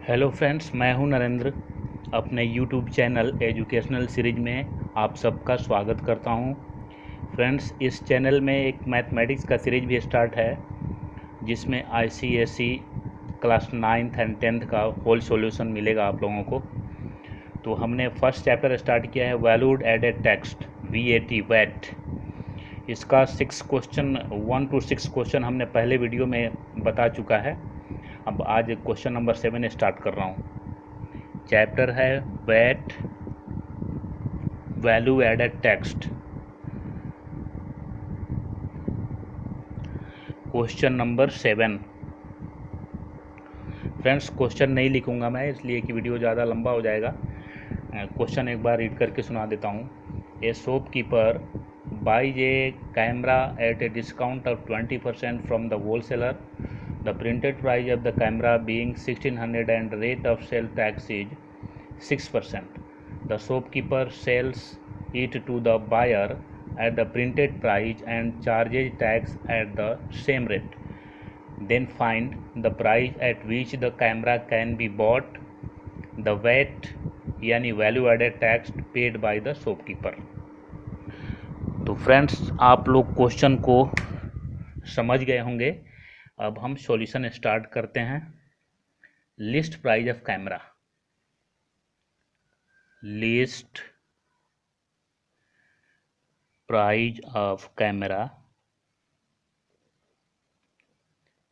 Hello friends, मैं हूं नरेंद्र। अपने यूट्यूब चैनल एजुकेशनल सीरीज में आप सबका स्वागत करता हूं। फ्रेंड्स, इस चैनल में एक मैथमेटिक्स का सीरीज भी स्टार्ट है जिसमें ICSE class 9th and 10th का होल सॉल्यूशन मिलेगा आप लोगों को। तो हमने फर्स्ट चैप्टर स्टार्ट किया है valued added text VAT VAT. इसका 6 क्वेश्चन 1 to 6 क्वेश्चन हमने पहले वीडियो में बता चुका है। अब आज क्वेश्चन नंबर 7 स्टार्ट कर रहा हूँ। चैप्टर है VAT value added text. Question number 7। Friends, question नहीं लिखूंगा मैं इसलिए कि वीडियो ज़्यादा लंबा हो जाएगा। क्वेश्चन एक बार रीड करके सुना देता हूँ। A shopkeeper buys a camera at a discount of 20% from the wholesaler. The printed price of the camera being 1600 and rate of sale tax is 6%. The shopkeeper sells it to the buyer at the printed price and charges tax at the same rate. Then find the price at which the camera can be bought, the VAT यानी value added tax paid by the shopkeeper. तो friends, आप लोग question को समझ गए होंगे। अब हम सॉल्यूशन स्टार्ट करते हैं। List price of camera, list price of camera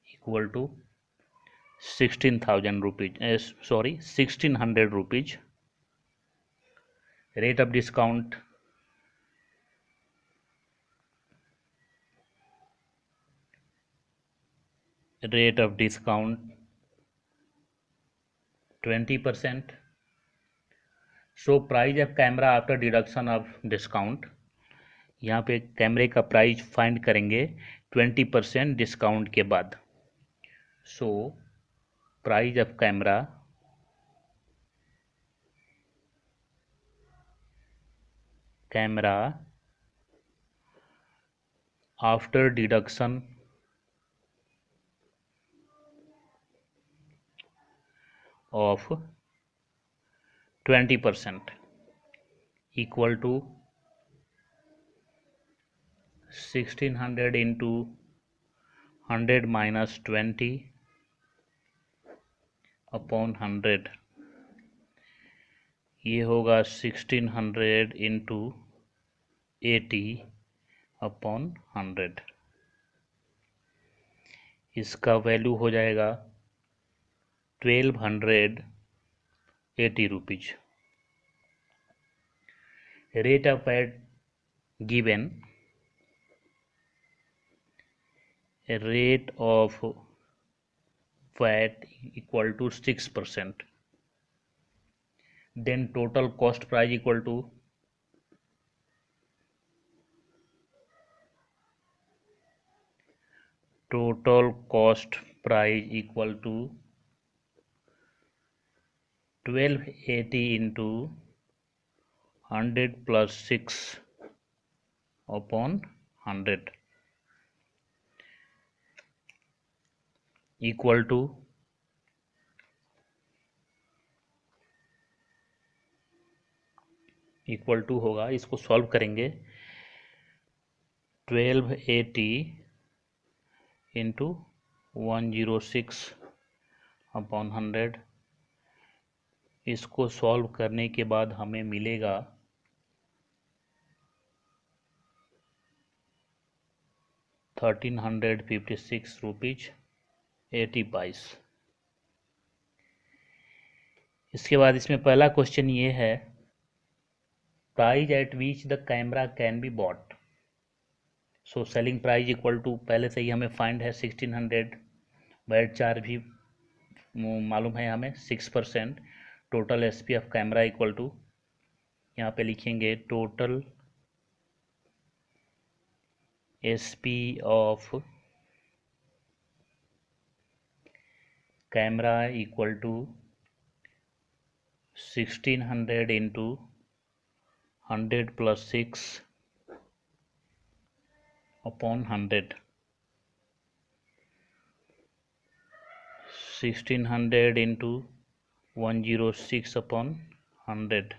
equal to 16,000 rupees, 1600 rupees. Rate of discount rate of discount 20%। So price of camera after deduction of discount, यहाँ पे कैमरे का प्राइस फाइंड करेंगे 20% डिस्काउंट के बाद। सो price of camera after deduction of 20% equal to 1600 into 100 minus 20 upon 100। ये होगा 1600 into 80 upon 100। इसका वैल्यू हो जाएगा 1280 rupees. Rate of add given, rate of VAT equal to 6%. Then total cost price equal to total cost price equal to 1280 into 100 plus 6 upon 100 equal to होगा। इसको solve करेंगे 1280 into 106 upon 100। इसको solve करने के बाद हमें मिलेगा 1356 रुपीज 80 पैस। इसके बाद इसमें पहला क्वेश्चन ये है price at which the camera can be bought. So selling price equal to, पहले से ही हमें फाइंड है 1600, वैट चार्ज भी मालूम है हमें 6%। Total SP of camera equal to, यहाँ पे लिखेंगे total SP of camera equal to 1600 into 100 plus 6 upon 100। 1600 into 106/100,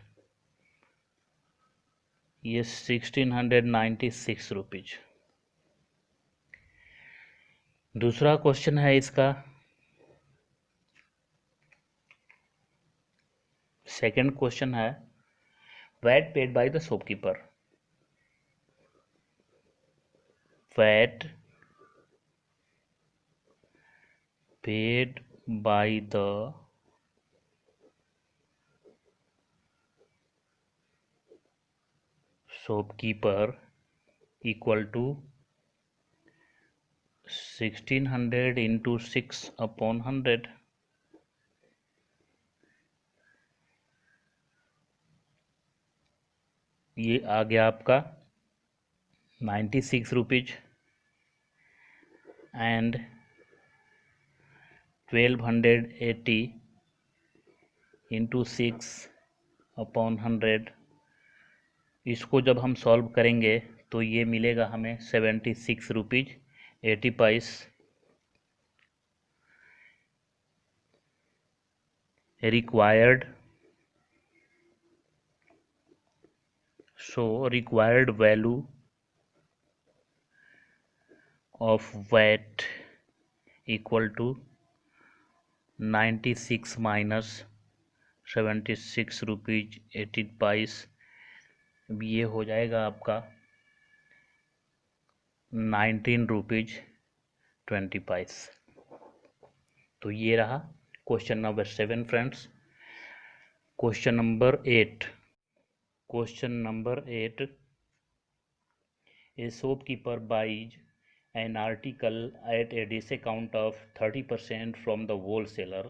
ये 1696 रुपीज। दूसरा क्वेश्चन है इसका, सेकंड क्वेश्चन है VAT paid by the shopkeeper. VAT paid by the shopkeeper equal to 1600 into 6/100। ये आ गया आपका 96 रुपीज एंड 1280 इंटू 6/100। इसको जब हम सॉल्व करेंगे तो ये मिलेगा हमें 76 रुपीज 80 पैस। Required, so required value of VAT equal to 96 minus 76 rupees 80 पैस। ये हो जाएगा आपका 19 रुपीज 20 पैस। तो ये रहा question number 7 friends. Question number 8, question number 8, a shopkeeper buys an article at a discount of 30% from the wholesaler,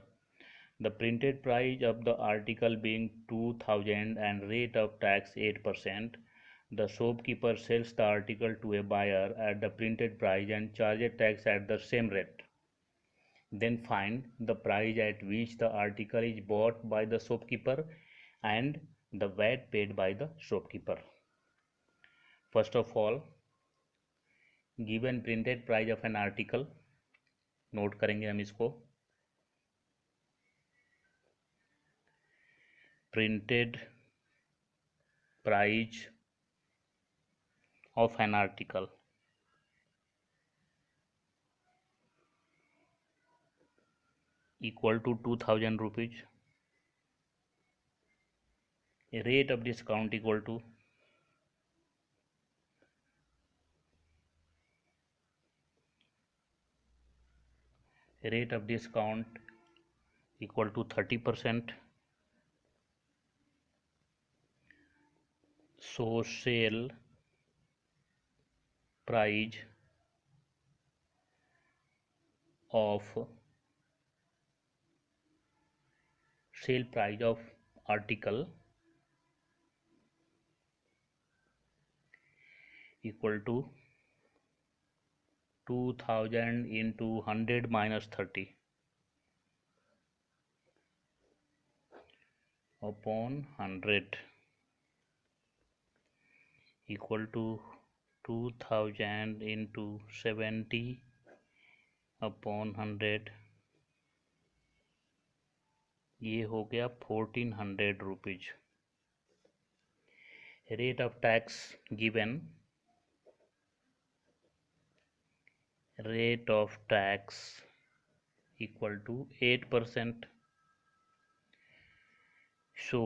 the printed price of the article being 2000 and rate of tax 8%. The shopkeeper sells the article to a buyer at the printed price and charges tax at the same rate. Then find the price at which the article is bought by the shopkeeper and the VAT paid by the shopkeeper. First of all, given printed price of an article, note करेंगे हम इसको। Printed price of an article equal to 2000 rupees. A rate of discount equal to rate of discount equal to 30%. So sale price of article equal to 2000 into 100 minus 30 upon 100 equal to 2000 into 70 upon 100। ये हो गया 1400 rupees. Rate of tax given, rate of tax equal to 8%. So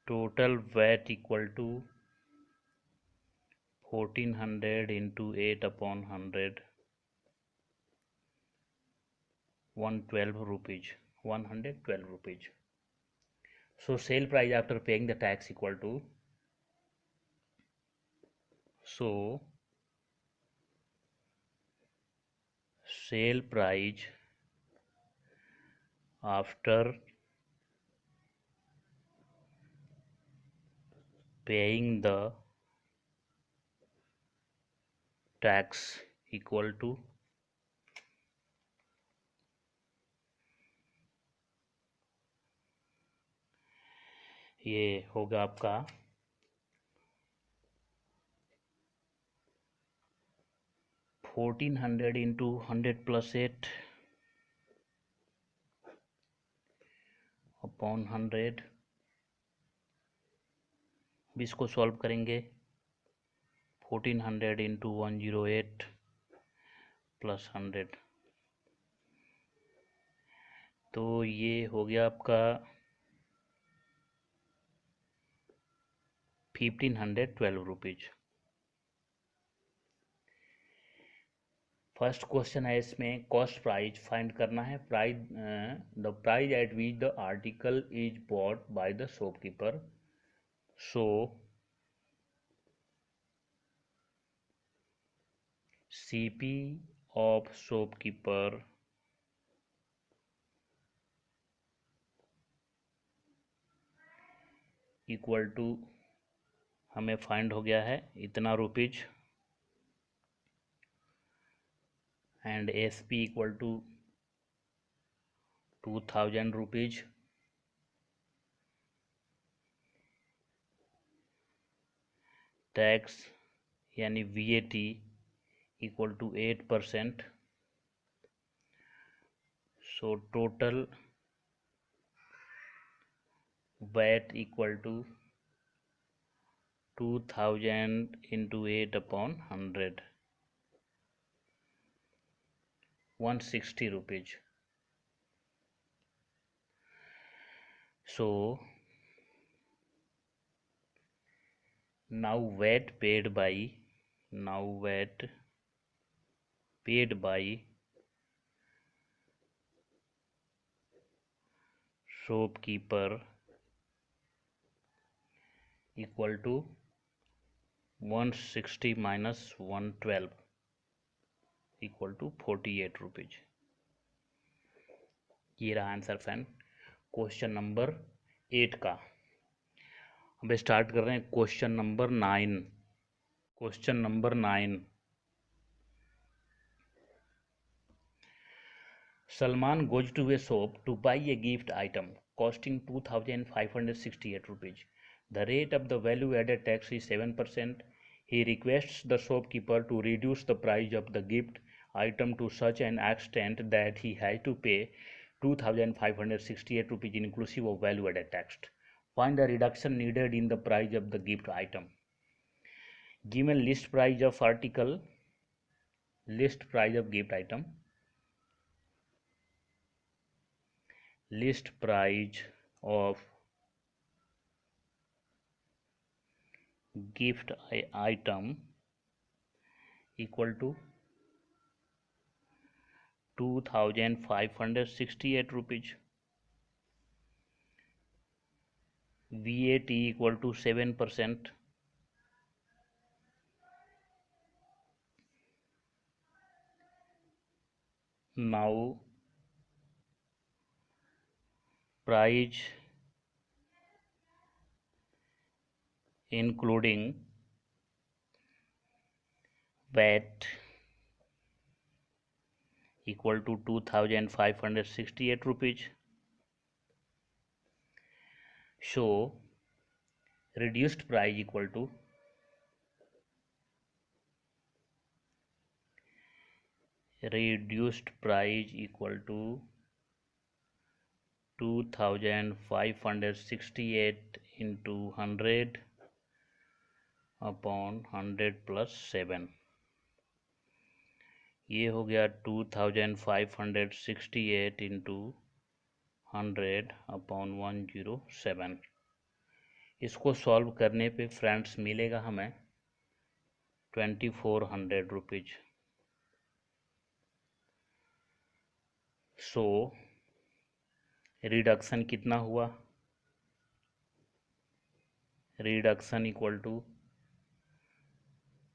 total VAT equal to 1400 into 8/100, 112 rupees, 112 rupees. So sale price after paying the tax equal to, so sale price after paying the tax equal to ये होगा आपका 1400 into 100 plus 8, upon 100। इसको solve करेंगे 1400 into 108 plus 100, तो ये हो गया आपका 1512 रुपीज। फर्स्ट क्वेश्चन है, इसमें कॉस्ट प्राइस फाइंड करना है। Price, the price at which the article is bought by the shopkeeper. So CP of shopkeeper equal to, हमें फाइंड हो गया है इतना rupees, and SP equal to 2000 rupees. Tax यानी VAT equal to 8%। So total VAT equal to 2000 into 8 upon 100, 160 rupees. So now VAT paid by shopkeeper equal to 160 minus 112 equal to 48 rupees. ये रहा answer fan question number 8 का। अब start कर रहे हैं question number 9। Question number 9, Salman goes to a shop to buy a gift item costing 2568 rupees. The rate of the value added tax is 7%. He requests the shopkeeper to reduce the price of the gift item to such an extent that he has to pay 2568 rupees inclusive of value added tax. Find the reduction needed in the price of the gift item. Given list price of article, list price of gift item, list price of gift item equal to 2568 rupees. VAT equal to 7%. Now price including VAT equal to 2568 rupees. So reduced price equal to reduced price equal to 2568 into 100 upon 100 plus 7, ये हो गया 2568 into 100 upon 107। इसको solve करने पे friends मिलेगा हमें 2400 rupees. सो reduction कितना हुआ, reduction equal to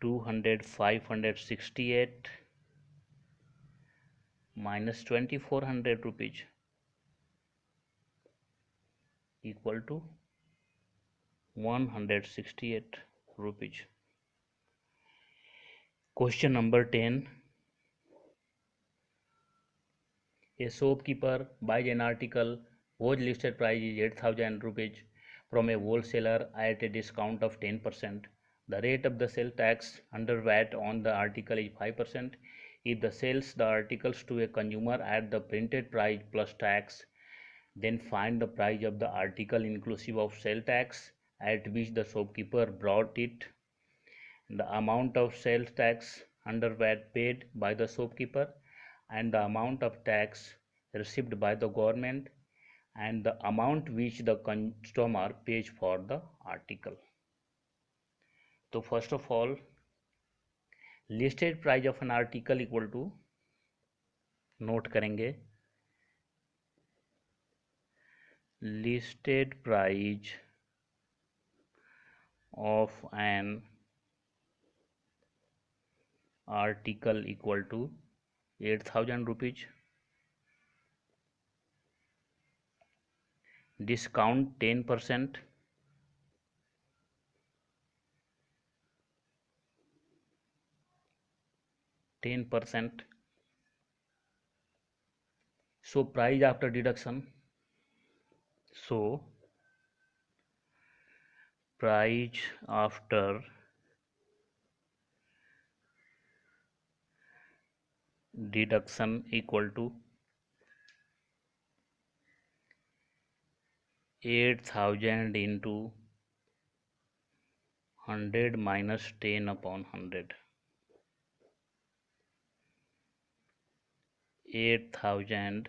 568 minus 2400 rupees equal to 168 rupees. Question number 10, a shopkeeper buys an article whose listed price is 8000 rupees from a wholesaler at a discount of 10%. The rate of the sale tax under VAT on the article is 5%. If the sells the articles to a consumer at the printed price plus tax, then find the price of the article inclusive of sale tax at which the shopkeeper bought it, the amount of sales tax under VAT paid by the shopkeeper, and the amount of tax received by the government, and the amount which the customer pays for the article. So first of all, listed price of an article equal to, note करेंगे, listed price of an article equal to 8,000 rupees. Discount 10%, so price after deduction, so price after deduction equal to 8,000 into 100 minus 10 upon 100. 8,000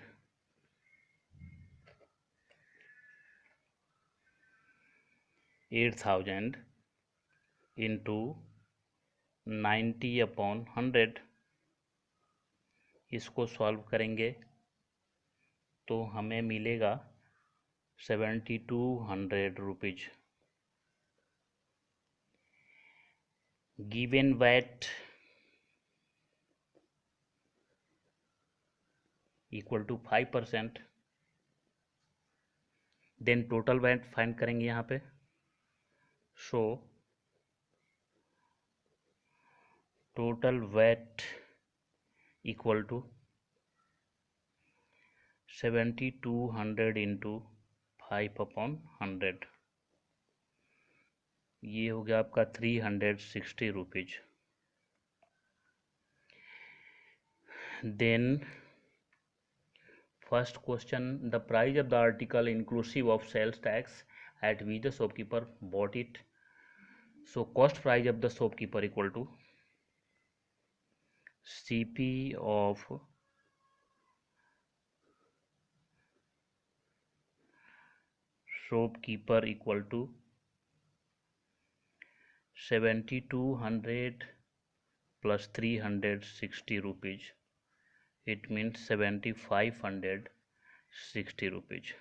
into 90 upon 100, इसको solve करेंगे तो हमें मिलेगा 7,200 rupees. Given VAT equal to 5%, then total VAT find करेंगे यहाँ पे. So total VAT equal to 7,200 into 5 upon 100, ये हो गया आपका 360 rupees. Then first question, the price of the article inclusive of sales tax at which the shopkeeper bought it. So cost price of the shopkeeper equal to CP of shopkeeper equal to 7,200 plus 360 rupees. It means 7,560 rupees.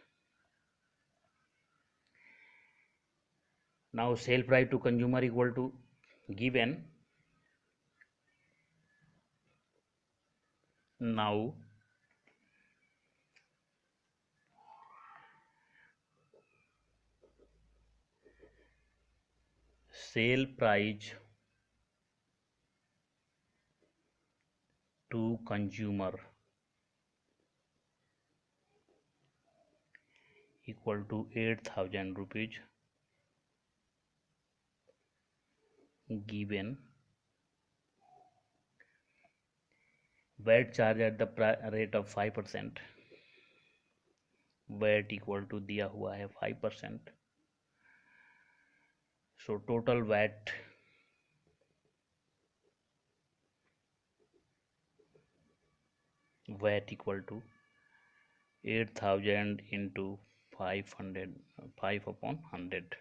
Now sale price to consumer equal to given. Now sale price to consumer equal to 8,000 rupees given. VAT charge at the rate of 5%. VAT equal to दिया हुआ है 5%. So total VAT equal to 8,000 into 5 upon 100,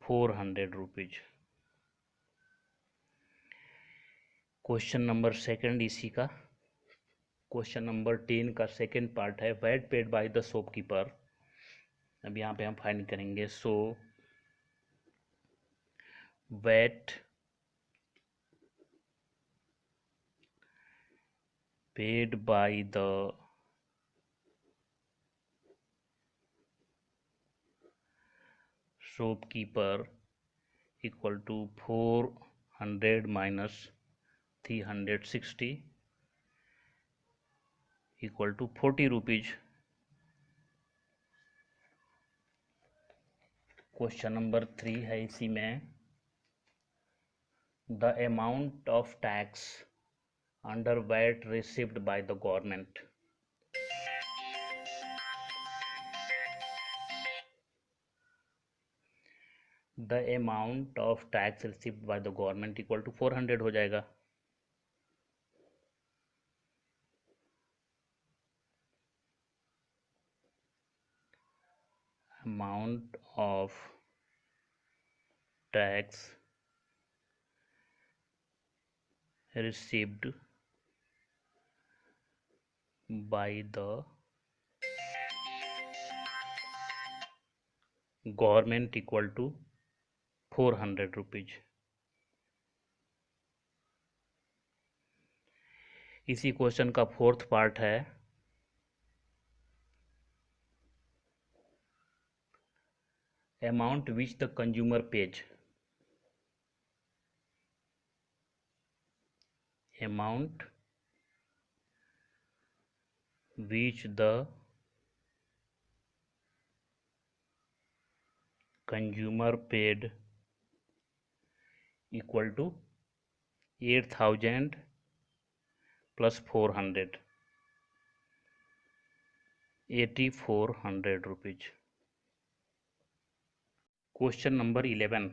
400 rupees. Question number second इसी का, question number 10 का second part है, VAT paid by the shopkeeper. अब यहाँ पे हम फाइंड करेंगे. So VAT paid by the shopkeeper equal to 400 minus 360 equal to 40 rupees. Question number 3 है इसी में, the amount of tax under VAT received by the government. The amount of tax received by the government equal to 400 हो जाएगा। Amount of tax received by the government equal to 400 rupees. इसी क्वेश्चन का fourth part है, amount which the consumer pays. Amount which the consumer paid equal to 8,000 plus 400, 8,400 rupees. Question number 11,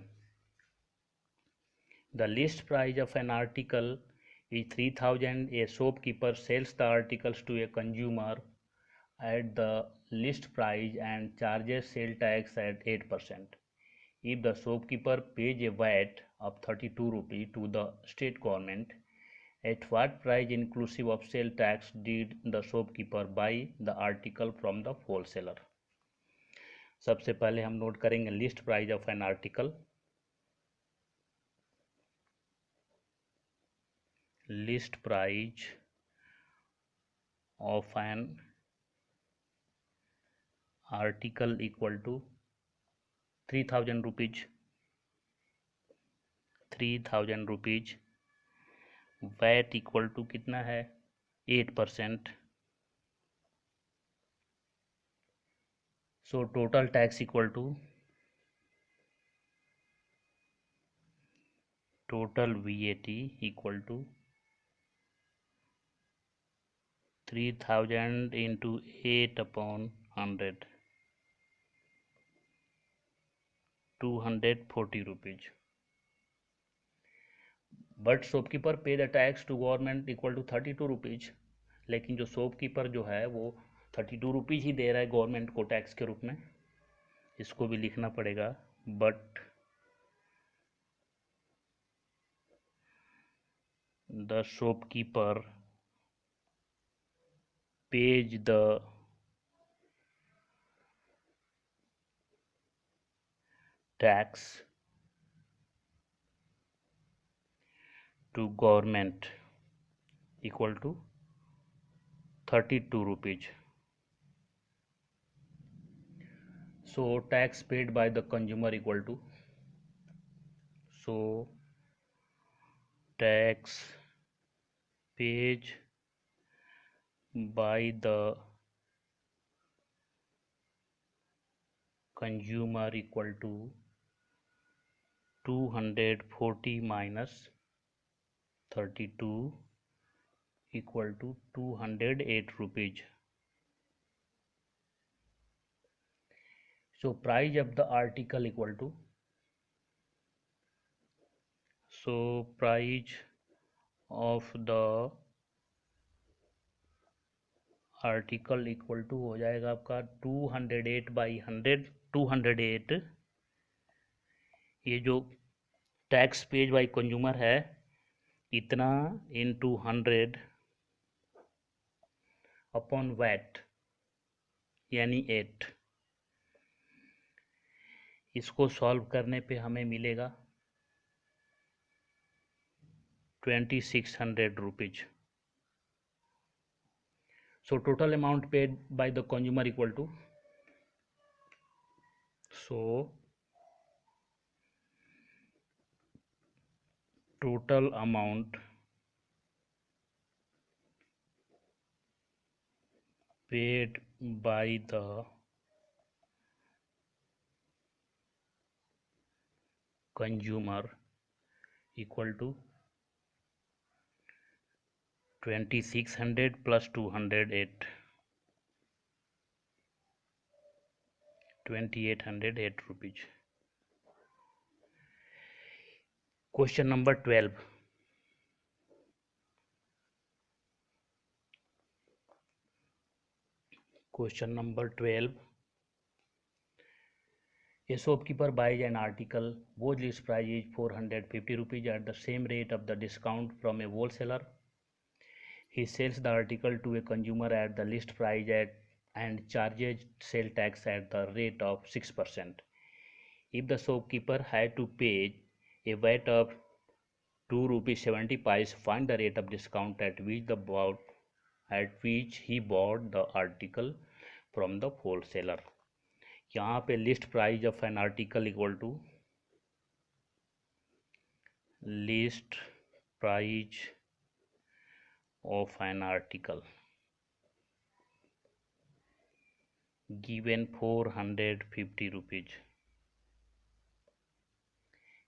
the list price of an article is 3,000. A shopkeeper sells the articles to a consumer at the list price and charges sale tax at 8%. If the shopkeeper pays a VAT of 32 rupees to the state government, at what price inclusive of sale tax did the shopkeeper buy the article from the wholesaler? सबसे पहले हम note करेंगे list price of an article. List price of an article equal to 3,000 rupees. 3,000 rupees. VAT equal to कितना है 8%। So total tax equal to total VAT equal to 3,000 into 8/100, 240 rupees. But shopkeeper pay the tax to government equal to 32 rupees. लेकिन जो shopkeeper जो है वो 32 rupees ही दे रहा है government को टैक्स के रूप में। इसको भी लिखना पड़ेगा, but the shopkeeper pays the tax to government equal to 32 rupees. So tax paid by the consumer equal to, so tax paid by the consumer equal to 240 minus 32 equal to 208 rupees. So price of the article equal to, so price of the article equal to हो जाएगा आपका 208/100, 208। ये जो tax paid by consumer है इतना into 100 upon VAT यानी 8। इसको solve करने पे हमें मिलेगा 2,600 rupees. So total amount paid by the consumer equal to, so total amount paid by the consumer equal to 2,600 plus 208, 2,808 rupees. Question number 12। Question number 12. A shopkeeper buys an article whose list price is 450 rupees at the same rate of the discount from a wholesaler. He sells the article to a consumer at the list price and charges sale tax at the rate of 6%. If the shopkeeper had to pay a VAT of 2 rupees 70 paise, find the rate of discount at which he bought the article from the wholesaler. यहाँ पे list price of an article equal to list price of an article given 450 rupees.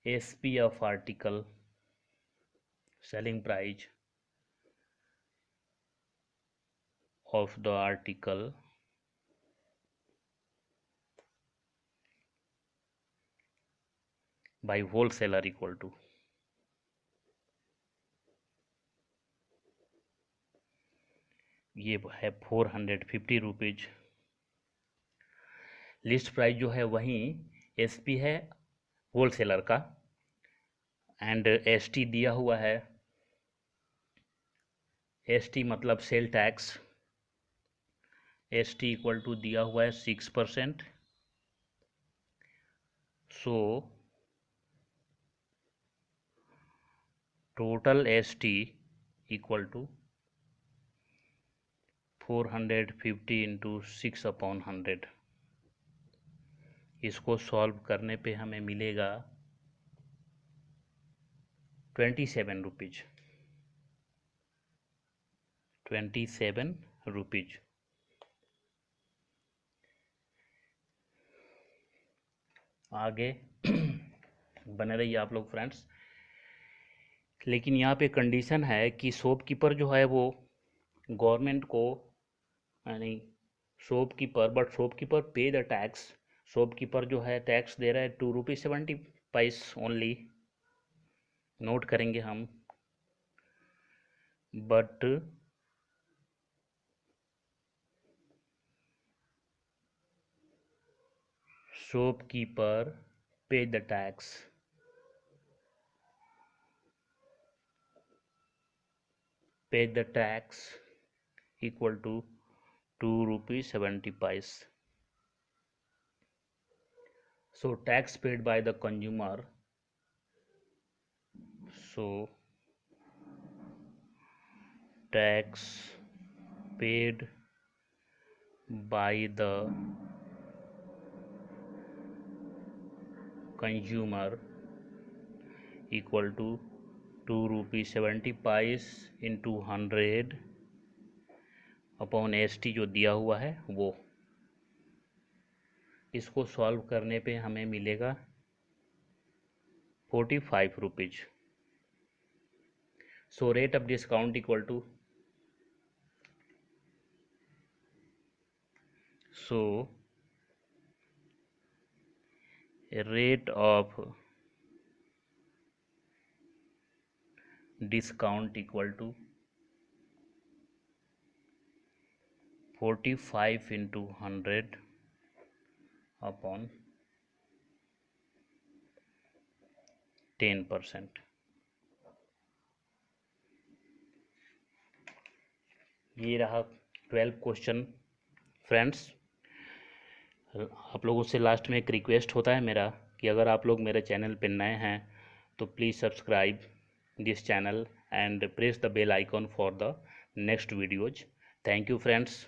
SP of article selling price of the article by wholesaler equal to ये है 450 rupees. List price जो है वहीं SP है wholesaler का and ST दिया हुआ है। एसटी मतलब sale tax, ST equal to दिया हुआ है 6%। So total ST equal to 450 into 6/100। इसको सॉल्व करने पे हमें मिलेगा 27 रुपीज। 27 रुपीज। आगे बने रहिए आप लोग फ्रेंड्स। लेकिन यहाँ पे कंडीशन है कि शॉपकीपर जो है वो गवर्नमेंट को यानी shopkeeper pay the tax. Shopkeeper जो है टैक्स दे रहा है 2 रुपीज 70 पैस ओनली। नोट करेंगे हम। But shopkeeper pay the tax equal to 2 rupees 70 paise. So tax paid by the consumer, so tax paid by the consumer equal to 2 rupees 70 paise into 100 upon ST जो दिया हुआ है वो। इसको solve करने पे हमें मिलेगा 45 rupees. So rate of discount equal to rate of discount equal to 45 into 100 upon 10%। ये रहा 12 क्वेश्चन फ्रेंड्स। आप लोगों से लास्ट में एक रिक्वेस्ट होता है मेरा कि अगर आप लोग मेरे चैनल पे नए हैं तो please subscribe this channel and press the bell icon for the next videos. Thank you friends.